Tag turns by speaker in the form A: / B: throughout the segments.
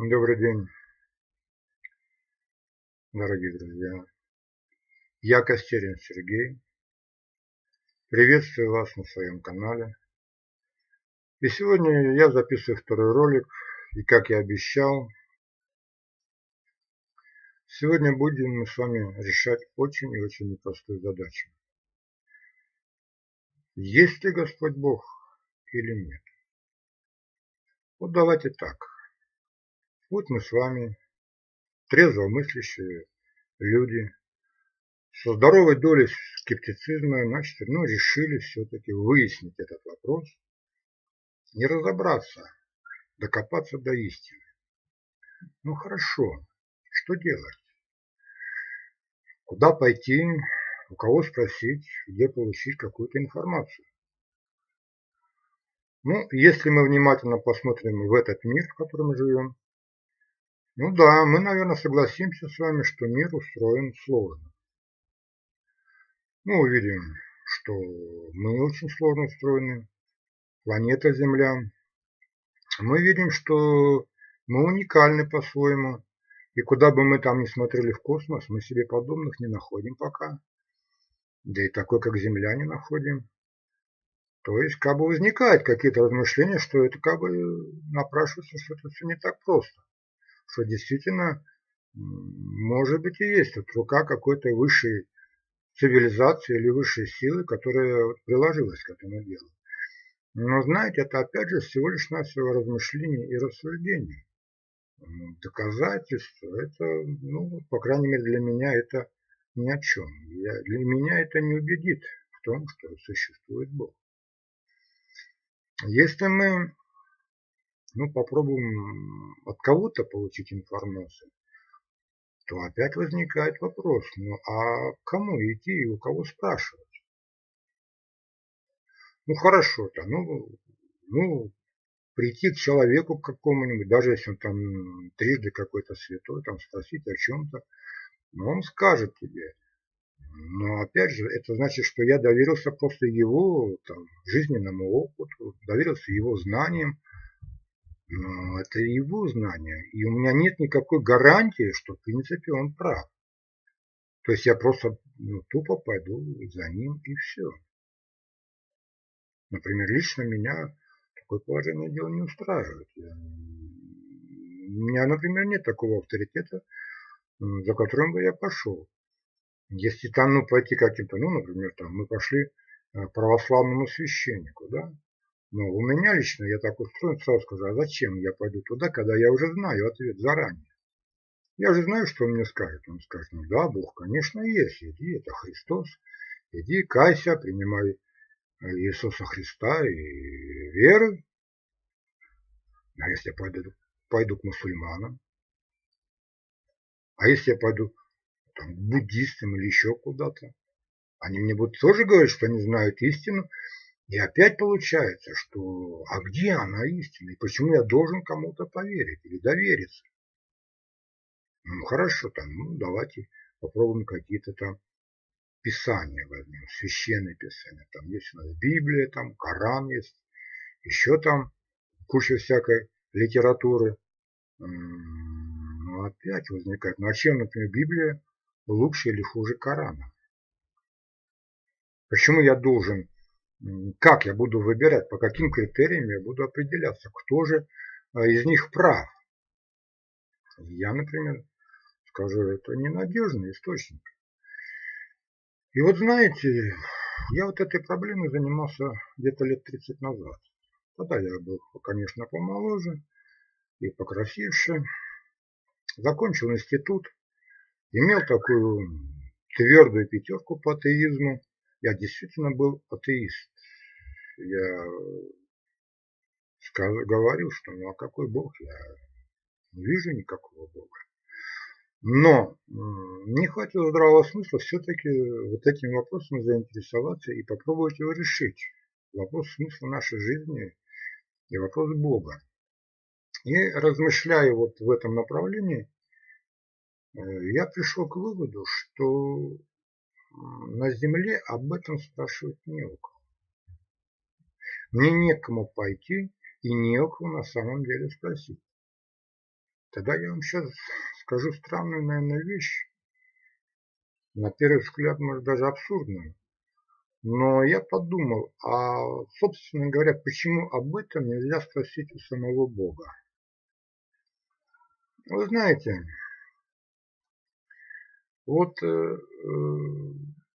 A: Добрый день, дорогие друзья. Я Костерин Сергей. Приветствую вас на своем канале. И сегодня я записываю второй ролик. И как я обещал, сегодня будем мы с вами решать очень и очень непростую задачу. Есть ли Господь Бог или нет? Вот давайте так. Вот мы с вами, трезво мыслящие люди, со здоровой долей скептицизма, решили все-таки выяснить этот вопрос и разобраться, докопаться до истины. Ну хорошо, что делать? Куда пойти, у кого спросить, где получить какую-то информацию? Ну, если мы внимательно посмотрим в этот мир, в котором мы живем, ну да, мы, наверное, согласимся с вами, что мир устроен сложно. Мы увидим, что мы очень сложно устроены, планета Земля. Мы видим, что мы уникальны по-своему. И куда бы мы там ни смотрели в космос, мы себе подобных не находим пока. Да и такой, как Земля, не находим. То есть, как бы возникают какие-то размышления, что это как бы напрашивается, что это все не так просто. Что действительно, может быть и есть вот рука какой-то высшей цивилизации или высшей силы, которая приложилась к этому делу. Но знаете, это опять же всего лишь навсего размышления и рассуждения. Доказательства, это, ну, по крайней мере для меня это ни о чем. Для меня это не убедит в том, что существует Бог. Если мы попробуем от кого-то получить информацию, то опять возникает вопрос, ну а кому идти и у кого спрашивать? Ну хорошо-то, ну прийти к человеку какому-нибудь, даже если он там трижды какой-то святой, там спросить о чем-то, но он скажет тебе. Но опять же, это значит, что я доверился просто его там, жизненному опыту, доверился его знаниям. Но это его знания. И у меня нет никакой гарантии, что в принципе он прав. То есть я просто тупо пойду за ним и все. Например, лично меня такое положение дела не устраивает. У меня, например, нет такого авторитета, за которым бы я пошел. Если там, пойти каким-то, например, там мы пошли православному священнику, да, но у меня лично, я так устроен, сразу скажу, а зачем я пойду туда, когда я уже знаю ответ заранее? Я же знаю, что он мне скажет. Он скажет, ну да, Бог, конечно, есть. Иди, это Христос. Иди, кайся, принимай Иисуса Христа и веруй. А если я пойду к мусульманам? А если я пойду там, к буддистам или еще куда-то? Они мне будут тоже говорить, что они знают истину. И опять получается, что а где она истина? И почему я должен кому-то поверить или довериться? Ну хорошо, там, давайте попробуем какие-то там Писания возьмем, священные писания. Там есть у нас Библия, там Коран есть, еще там куча всякой литературы. Но опять возникает, ну а чем, например, Библия лучше или хуже Корана? Почему я должен, как я буду выбирать, по каким критериям я буду определяться, кто же из них прав? Я, например, скажу, это ненадежный источник. И вот знаете, я вот этой проблемой занимался где-то лет 30 назад. Тогда я был, конечно, помоложе и покрасивше. Закончил институт, имел такую твердую пятерку по атеизму. Я действительно был атеист. Я говорил, что ну а какой Бог? Я не вижу никакого Бога. Но не хватило здравого смысла все-таки вот этим вопросом заинтересоваться и попробовать его решить. Вопрос смысла нашей жизни и вопрос Бога. И размышляя вот в этом направлении, я пришел к выводу, что на Земле об этом спрашивать не у кого. Мне некому пойти и не у кого на самом деле спросить. Тогда я вам сейчас скажу странную, наверное, вещь. На первый взгляд, может, даже абсурдную. Но я подумал, а, собственно говоря, почему об этом нельзя спросить у самого Бога? Вы знаете, вот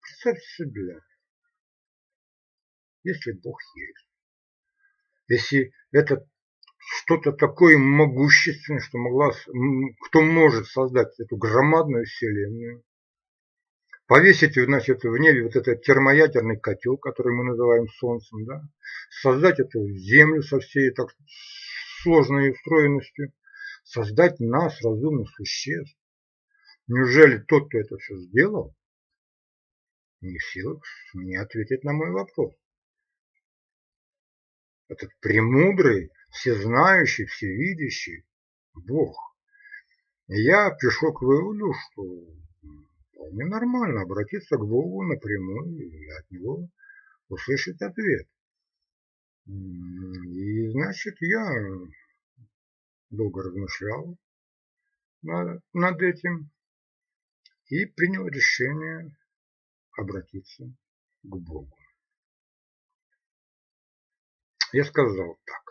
A: представьте себе, если Бог есть, если это что-то такое могущественное, что кто может создать эту громадную вселенную, повесить, значит, в небе вот этот термоядерный котел, который мы называем Солнцем, да, создать эту Землю со всей так сложной устроенностью, создать нас, разумных существ. Неужели тот, кто это все сделал, не в силах мне ответить на мой вопрос? Этот премудрый, всезнающий, всевидящий Бог. И я пришел к выводу, что вполне нормально обратиться к Богу напрямую и от Него услышать ответ. И, значит, я долго размышлял над этим и принял решение обратиться к Богу. Я сказал так.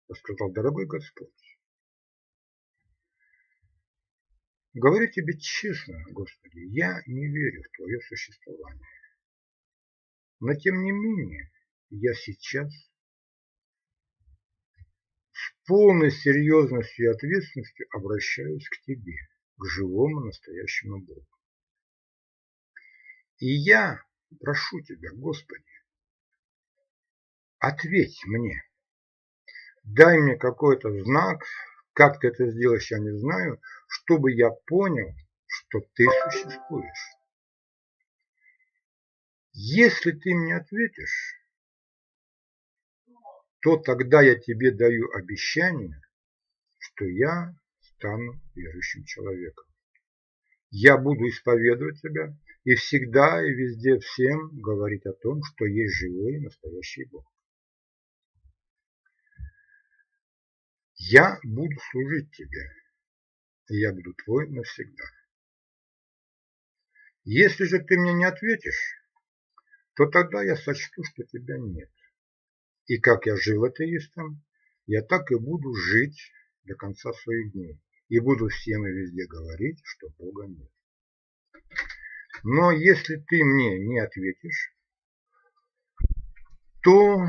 A: Я сказал: дорогой Господь, говорю тебе честно, Господи, я не верю в Твое существование. Но тем не менее, я сейчас с полной серьезностью и ответственностью обращаюсь к Тебе, к живому настоящему Богу. И я прошу Тебя, Господи, ответь мне, дай мне какой-то знак, как ты это сделаешь, я не знаю, чтобы я понял, что ты существуешь. Если ты мне ответишь, то тогда я тебе даю обещание, что я стану верующим человеком. Я буду исповедовать тебя и всегда и везде всем говорить о том, что есть живой и настоящий Бог. Я буду служить тебе, и я буду твой навсегда. Если же ты мне не ответишь, то тогда я сочту, что тебя нет. И как я жил атеистом, я так и буду жить до конца своих дней. И буду всем и везде говорить, что Бога нет. Но если ты мне не ответишь, то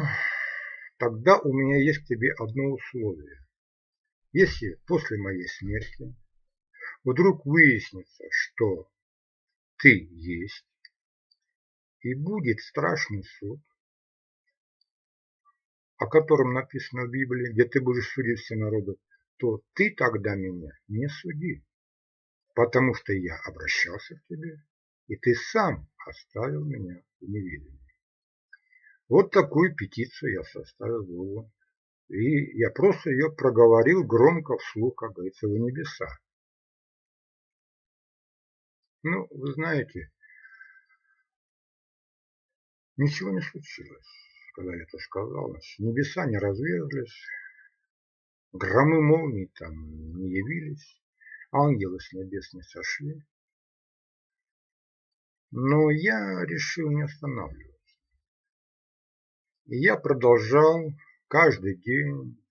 A: тогда у меня есть к тебе одно условие. Если после моей смерти вдруг выяснится, что ты есть, и будет страшный суд, о котором написано в Библии, где ты будешь судить все народы, то ты тогда меня не суди, потому что я обращался к тебе, и ты сам оставил меня в неведении. Вот такую петицию я составил Богу. И я просто ее проговорил громко вслух, как говорится, в небеса. Ну, вы знаете, ничего не случилось, когда я это сказал. Значит, небеса не разверзлись, громы молний там не явились, ангелы с небес не сошли. Но я решил не останавливаться. И я продолжал каждый день,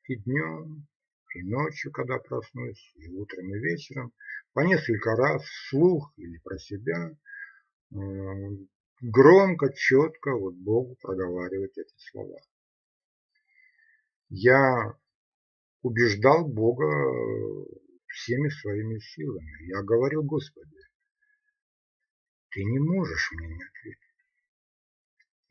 A: и днем, и ночью, когда проснусь, и утром, и вечером, по несколько раз вслух или про себя, громко, четко вот Богу проговаривать эти слова. Я убеждал Бога всеми своими силами. Я говорил: Господи, ты не можешь мне не ответить.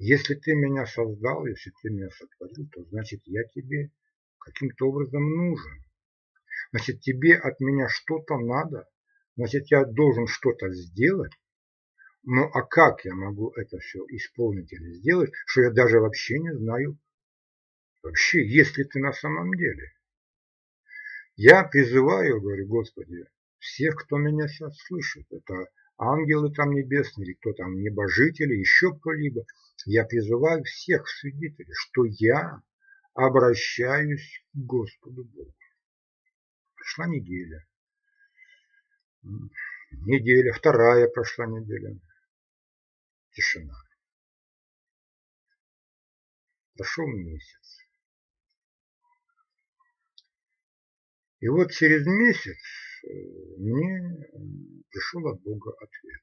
A: Если ты меня создал, если ты меня сотворил, то значит я тебе каким-то образом нужен. Значит, тебе от меня что-то надо. Значит, я должен что-то сделать. Ну а как я могу это все исполнить или сделать, что я даже вообще не знаю, вообще, есть ли ты на самом деле. Я призываю, говорю, Господи, всех, кто меня сейчас слышит, это ангелы там небесные, или кто там, небожители, еще кто-либо, я призываю всех свидетелей, что я обращаюсь к Господу Богу. Шла неделя. Неделя, вторая прошла неделя. Тишина. Прошел месяц. И вот через месяц мне пришел от Бога ответ.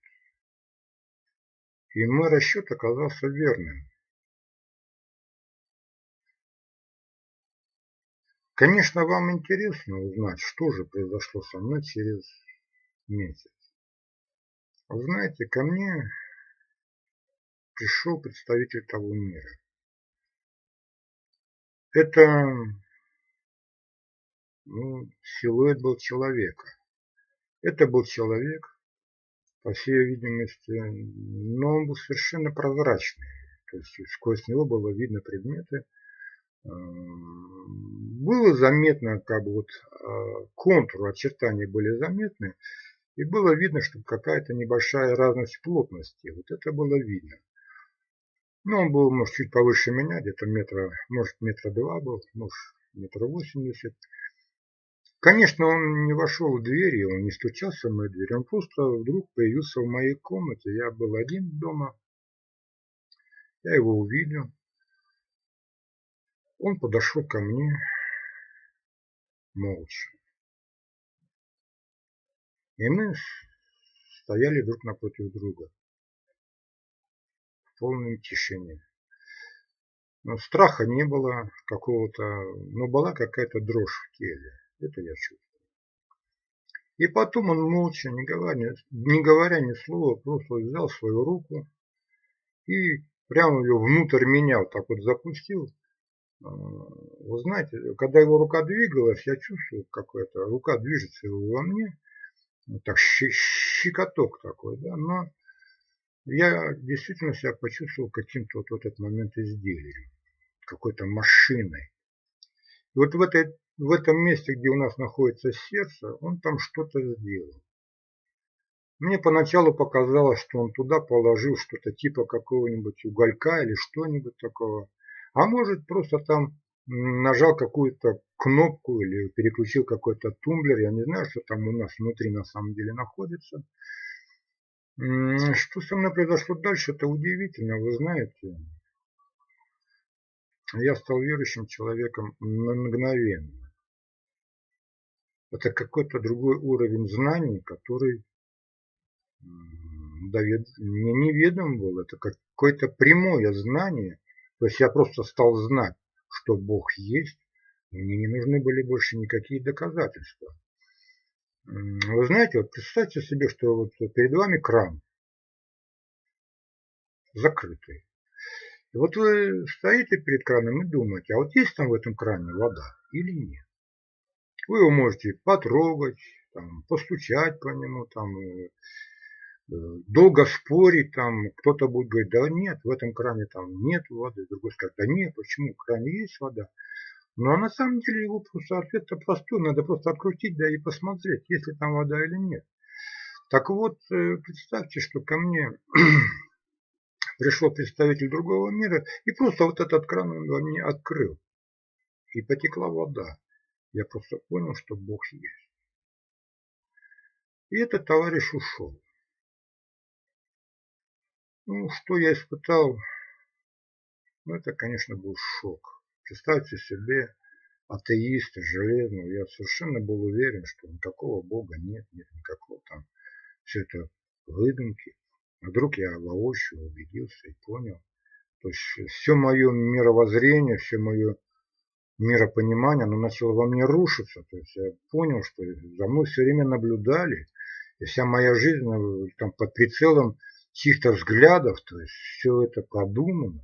A: И мой расчет оказался верным. Конечно, вам интересно узнать, что же произошло со мной через месяц. Вы знаете, ко мне пришел представитель того мира. Это силуэт был человека. Это был человек, по всей видимости, но он был совершенно прозрачный. То есть сквозь него было видно предметы. Было заметно, как бы вот контуры, очертания были заметны. И было видно, что какая-то небольшая разность плотности. Вот это было видно. Ну, он был, может, чуть повыше меня, где-то метра два был, может, 1,80 м. Конечно, он не вошел в дверь, он не стучался в мою дверь. Он просто вдруг появился в моей комнате. Я был один дома. Я его увидел. Он подошел ко мне молча. И мы стояли друг напротив друга в полной тишине. Но страха не было какого-то, но была какая-то дрожь в теле. Это я чувствую. И потом он молча, не говоря ни слова, просто взял свою руку и прямо ее внутрь меня вот так вот запустил. Вы знаете, когда его рука двигалась, я чувствовал, какая-то рука движется во мне. Вот так щекоток такой, да, но я действительно себя почувствовал каким-то вот в этот момент изделием, какой-то машиной. И вот в этом месте, где у нас находится сердце, он там что-то сделал. Мне поначалу показалось, что он туда положил что-то типа какого-нибудь уголька или что-нибудь такого. А может, просто там нажал какую-то кнопку или переключил какой-то тумблер. Я не знаю, что там у нас внутри на самом деле находится. Что со мной произошло дальше, это удивительно. Вы знаете, я стал верующим человеком мгновенно. Это какой-то другой уровень знаний, который мне неведом был. Это какое-то прямое знание. То есть я просто стал знать, что Бог есть. И мне не нужны были больше никакие доказательства. Вы знаете, вот представьте себе, что вот перед вами кран закрытый. И вот вы стоите перед краном и думаете, а вот есть там в этом кране вода или нет? Вы его можете потрогать, там, постучать по нему, там, долго спорить, там, кто-то будет говорить, да нет, в этом кране там нет воды, другой скажет, да нет, почему, в кране есть вода. Но на самом деле его просто ответ-то простой, надо просто открутить, да и посмотреть, есть ли там вода или нет. Так вот, представьте, что ко мне пришел представитель другого мира, и просто вот этот кран он мне открыл, и потекла вода. Я просто понял, что Бог есть. И этот товарищ ушел. Ну, что я испытал, это, конечно, был шок. Представьте себе атеиста железного. Я совершенно был уверен, что никакого Бога нет никакого там. Все это выдумки. А вдруг я воочию убедился и понял. То есть все мое мировоззрение, все мое миропонимание, оно начало во мне рушиться. То есть я понял, что за мной все время наблюдали. И вся моя жизнь там под прицелом чьих-то взглядов, то есть все это продумано.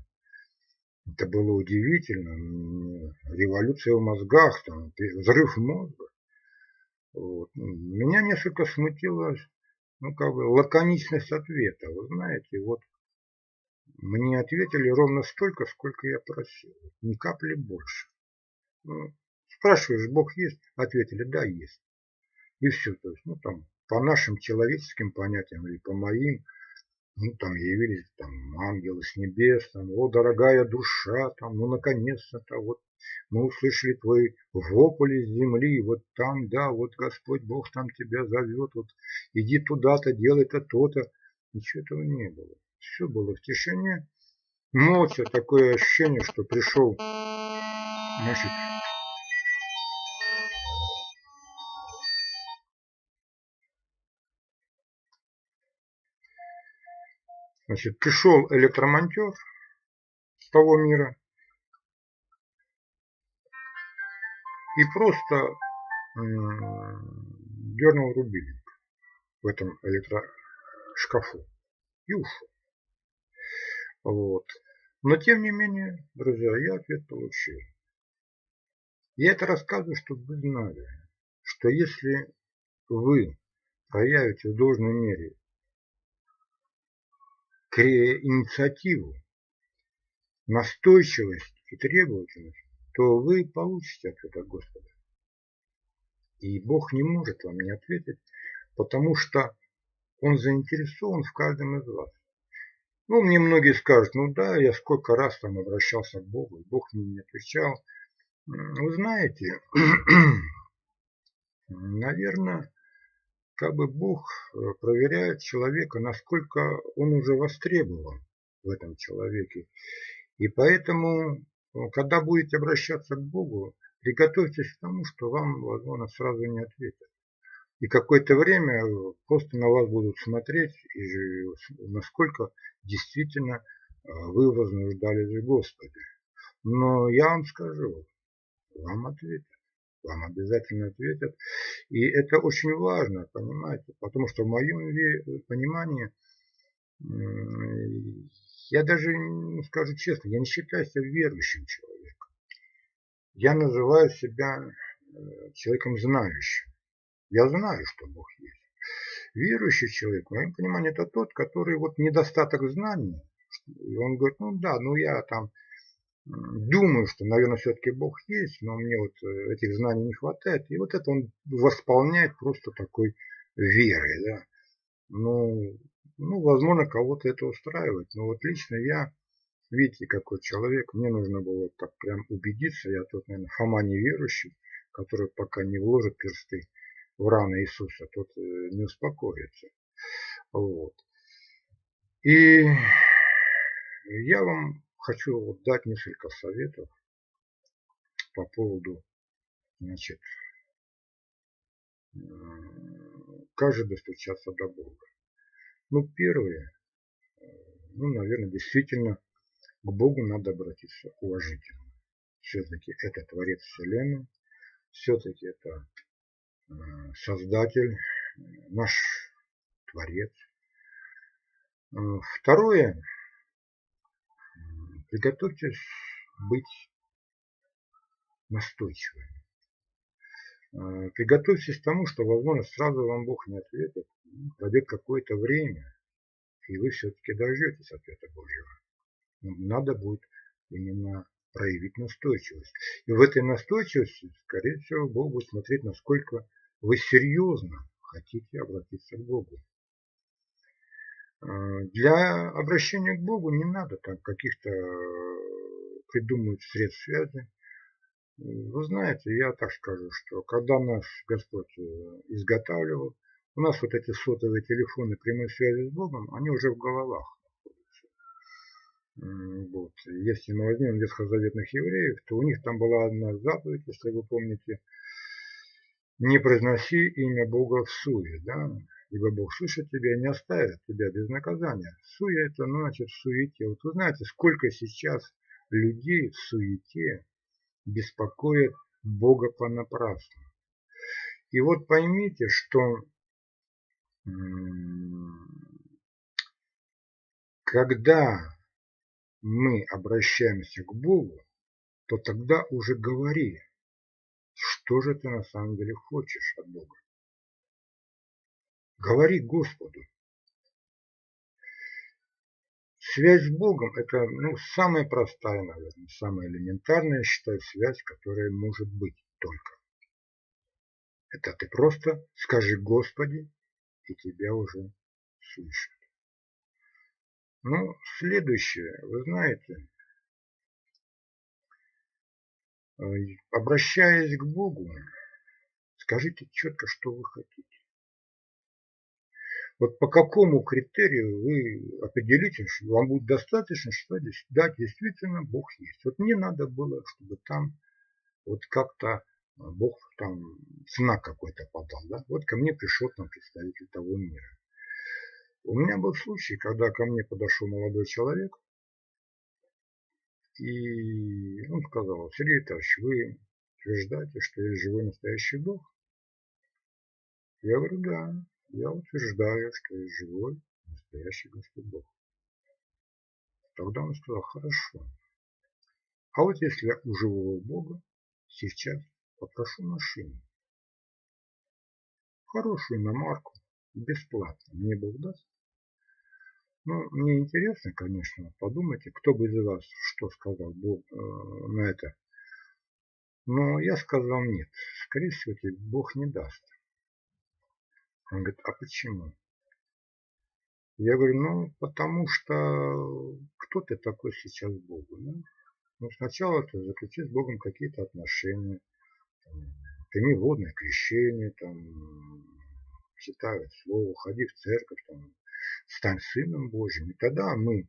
A: Это было удивительно. Революция в мозгах, там, взрыв мозга. Вот. Меня несколько смутила лаконичность ответа. Вы знаете, вот мне ответили ровно столько, сколько я просил. Ни капли больше. Спрашиваешь, Бог есть? Ответили, да, есть. И все. То есть, там, по нашим человеческим понятиям или по моим, Ну, там явились там ангелы с небес, там, о, дорогая душа, там, ну, наконец-то, вот мы услышали твой вопль из земли, вот там, да, вот Господь Бог там тебя зовет, вот иди туда-то, делай-то то-то. Ничего этого не было. Все было в тишине, молча, такое ощущение, что пришел, значит, пришел электромонтер с того мира и просто дернул рубильник в этом электрошкафу и ушел. Вот. Но тем не менее, друзья, я ответ получил. Я это рассказываю, чтобы вы знали, что если вы проявите в должной мере инициативу, настойчивость и требовательность, то вы получите ответ от Господа. И Бог не может вам не ответить, потому что Он заинтересован в каждом из вас. Ну, мне многие скажут, ну да, я сколько раз там обращался к Богу, и Бог мне не отвечал. Вы знаете, наверное, как бы Бог проверяет человека, насколько он уже востребован в этом человеке. И поэтому, когда будете обращаться к Богу, приготовьтесь к тому, что вам, возможно, сразу не ответят. И какое-то время просто на вас будут смотреть, и насколько действительно вы вознуждались в Господе. Но я вам скажу, вам ответят. Вам обязательно ответят. И это очень важно, понимаете, потому что в моем понимании, я даже, скажу честно, я не считаю себя верующим человеком. Я называю себя человеком знающим. Я знаю, что Бог есть. Верующий человек, в моем понимании, это тот, который вот недостаток знаний, и он говорит, ну да, ну я там думаю, что, наверное, все-таки Бог есть, но мне вот этих знаний не хватает. И вот это он восполняет просто такой верой. Да? Возможно, кого-то это устраивает. Но вот лично я, видите, какой человек, мне нужно было так прям убедиться. Я тут, наверное, Фома неверующий, который пока не вложит персты в раны Иисуса, тот не успокоится. Вот. И я вам хочу дать несколько советов по поводу, значит, как же достучаться до Бога. Ну, первое, наверное, действительно к Богу надо обратиться уважительно. Все-таки это Творец Вселенной, все-таки это Создатель, наш Творец. Второе, приготовьтесь быть настойчивым. Приготовьтесь к тому, что, возможно, сразу вам Бог не ответит, пройдет какое-то время, и вы все-таки дождетесь ответа Божьего. Надо будет именно проявить настойчивость. И в этой настойчивости, скорее всего, Бог будет смотреть, насколько вы серьезно хотите обратиться к Богу. Для обращения к Богу не надо там каких-то придумывать средств связи. Вы знаете, я так скажу, что когда нас Господь изготавливал, у нас вот эти сотовые телефоны прямой связи с Богом, они уже в головах находятся. Вот. Если мы возьмем ветхозаветных евреев, то у них там была одна заповедь, если вы помните, не произноси имя Бога в суе, да, ибо Бог слышит тебя и не оставит тебя без наказания. Суя это, значит, в суете. Вот вы знаете, сколько сейчас людей в суете беспокоит Бога понапрасну. И вот поймите, что когда мы обращаемся к Богу, то тогда уже говори, что же ты на самом деле хочешь от Бога. Говори Господу. Связь с Богом – это самая простая, наверное, самая элементарная, я считаю, связь, которая может быть только. Это ты просто скажи Господи, и тебя уже слышат. Ну, следующее, вы знаете, обращаясь к Богу, скажите четко, что вы хотите. Вот по какому критерию вы определите, что вам будет достаточно, что да, действительно Бог есть. Вот мне надо было, чтобы там вот как-то Бог там знак какой-то подал. Да? Вот ко мне пришел там представитель того мира. У меня был случай, когда ко мне подошел молодой человек, и он сказал: Сергей Витальевич, вы утверждаете, что есть живой настоящий Бог? Я говорю: да, я утверждаю, что есть живой настоящий Господь Бог. Тогда он сказал: хорошо. А вот если я у живого Бога сейчас попрошу машину, хорошую иномарку, бесплатно, мне Бог даст? Ну, мне интересно, конечно, подумайте, кто бы из вас что сказал Бог на это. Но я сказал: нет, скорее всего, тебе Бог не даст. Он говорит: а почему? Я говорю: ну, потому что кто ты такой сейчас Богу? Да? Ну, сначала ты заключи с Богом какие-то отношения, там, прими водное крещение, там, читай слово, ходи в церковь, там, стань сыном Божьим. И тогда мы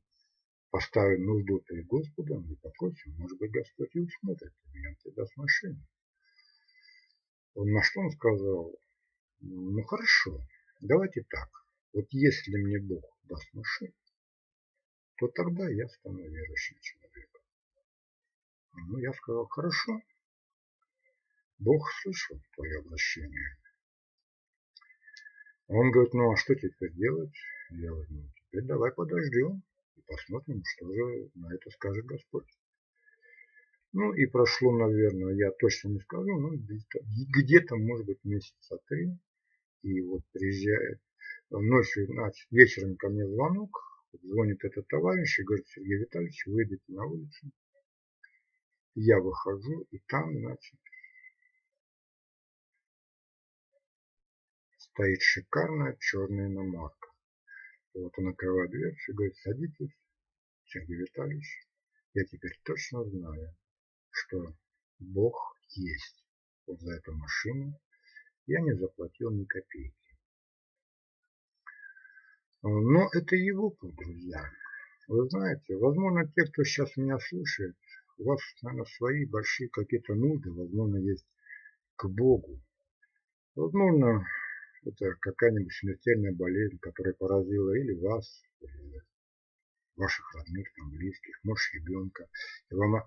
A: поставим нужду перед Господом и попросим, может быть, Господь и усмотрит, и он тебе даст машину. На что он сказал: ну хорошо, давайте так. Вот если мне Бог даст машину, то тогда я стану верующим человеком. Ну, я сказал: хорошо, Бог слышал твое обращение. Он говорит: ну а что теперь делать? Я говорю: ну теперь давай подождем и посмотрим, что же на это скажет Господь. Ну и прошло, наверное, я точно не скажу, но где-то может быть месяца 3. И вот приезжает ночью, значит, вечером ко мне звонок, звонит этот товарищ и говорит: Сергей Витальевич, выйдите на улицу. Я выхожу, и там, значит, стоит шикарная черная иномарка. И вот он открывает дверцу и говорит: садитесь, Сергей Витальевич, я теперь точно знаю, что Бог есть. Вот за эту машину я не заплатил ни копейки. Но это его путь, друзья. Вы знаете, возможно, те, кто сейчас меня слушает, у вас, наверное, свои большие какие-то нужды, возможно, есть к Богу. Возможно, это какая-нибудь смертельная болезнь, которая поразила или вас, или ваших родных, там, близких, может, ребенка. И вам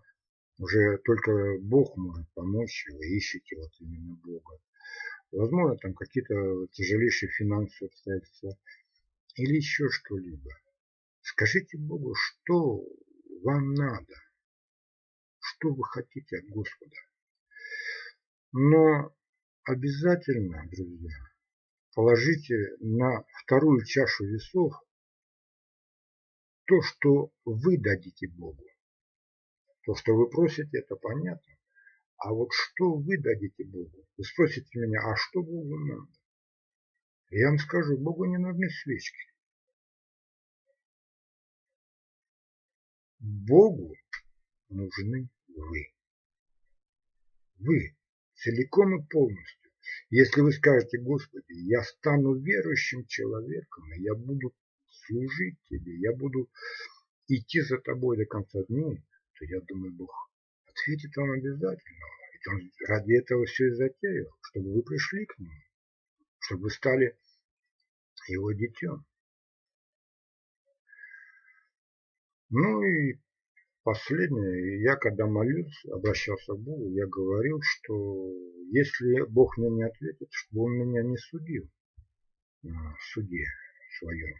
A: уже только Бог может помочь, и вы ищете вот именно Бога. Возможно, там какие-то тяжелейшие финансовые обстоятельства или еще что-либо. Скажите Богу, что вам надо, что вы хотите от Господа. Но обязательно, друзья, положите на вторую чашу весов то, что вы дадите Богу. То, что вы просите, это понятно. А вот что вы дадите Богу? Вы спросите меня: а что Богу надо? Я вам скажу: Богу не нужны свечки. Богу нужны вы. Вы целиком и полностью. Если вы скажете: Господи, я стану верующим человеком, и я буду служить Тебе, я буду идти за Тобой до конца дней, то я думаю, Бог ответит вам обязательно. Ведь Он ради этого все и затеял, чтобы вы пришли к Нему, чтобы вы стали Его детем. Ну и последнее, я когда молился, обращался к Богу, я говорил, что если Бог мне не ответит, чтобы Он меня не судил на суде своем.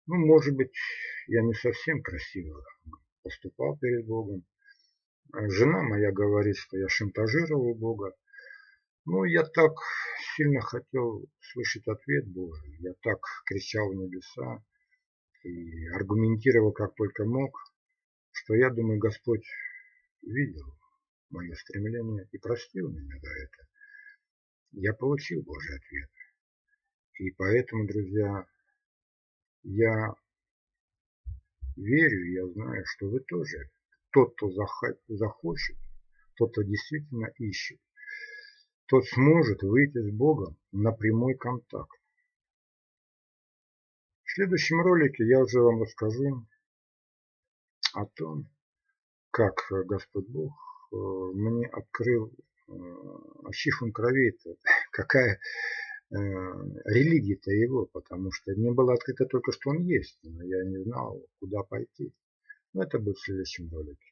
A: Ну, может быть, я не совсем красиво поступал перед Богом. Жена моя говорит, что я шантажировал Бога. Ну, я так сильно хотел слышать ответ Божий. Я так кричал в небеса и аргументировал как только мог, что я думаю, Господь видел мое стремление и простил меня за это. Я получил Божий ответ. И поэтому, друзья, я верю, я знаю, что вы тоже. Тот, кто захочет, тот, кто действительно ищет, тот сможет выйти с Богом на прямой контакт. В следующем ролике я уже вам расскажу о том, как Господь Бог мне открыл Ащифон Кровей-то, какая религия-то его, потому что мне было открыто только, что он есть, но я не знал, куда пойти. Но это будет в следующем ролике.